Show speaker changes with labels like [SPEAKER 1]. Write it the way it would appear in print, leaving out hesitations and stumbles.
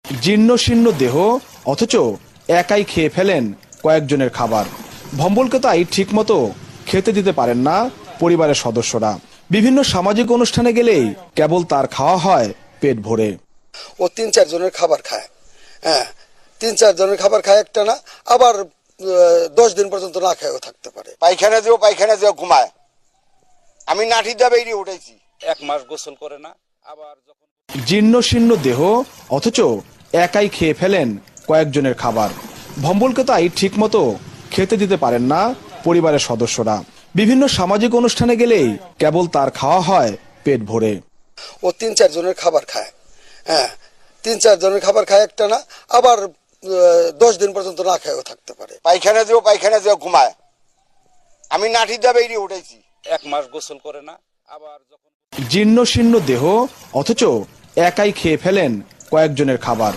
[SPEAKER 1] জীর্ণ শীর্ণ দেহ অথচ একাই খেয়ে ফেলেন কয়েকজনের খাবার। ভম্বলকে তাই ঠিক মতো খেতে দিতে পারেন না পরিবারের সদস্যরা। বিভিন্ন সামাজিক অনুষ্ঠানে গেলেই কেবল তার খাওয়া হয় পেট ভরে।
[SPEAKER 2] ও ৩-৪ জনের খাবার খায়। হ্যাঁ, ৩-৪ জনের খাবার খায় একটা না, আবার 10 দিন পর্যন্ত না খেয়েও থাকতে পারে।
[SPEAKER 3] পায়খানা যেও ঘুমায়। আমি নাঠি দিয়ে বেরিয়ে উঠেছি।
[SPEAKER 4] 1 মাস গোসল করে না। আবার যখন
[SPEAKER 1] জীর্ণ শীর্ণ দেহ অথচ একাই খেয়ে ফেলেন কয়েকজনের খাবার। ভম্বলকে তাই ঠিক মতো খেতে দিতে পারেন না পরিবারের সদস্যরা। বিভিন্ন সামাজিক অনুষ্ঠানে গেলেই কেবল তার খাওয়া হয় পেট ভরে।
[SPEAKER 2] ও ৩-৪ জনের খাবার খায়। হ্যাঁ, ৩-৪ জনের খাবার খায় একটা না, আবার 10 দিন পর্যন্ত না খেয়েও থাকতে পারে।
[SPEAKER 3] পায়খানা যেও ঘুমায়। আমি নাঠি দিয়ে বেরিয়ে উঠেছি।
[SPEAKER 4] 1 মাস গোসল করে না। আবার যখন
[SPEAKER 1] জীর্ণ শীর্ণ দেহ অথচ একাই খেয়ে ফেলেন কয়েকজনের খাবার।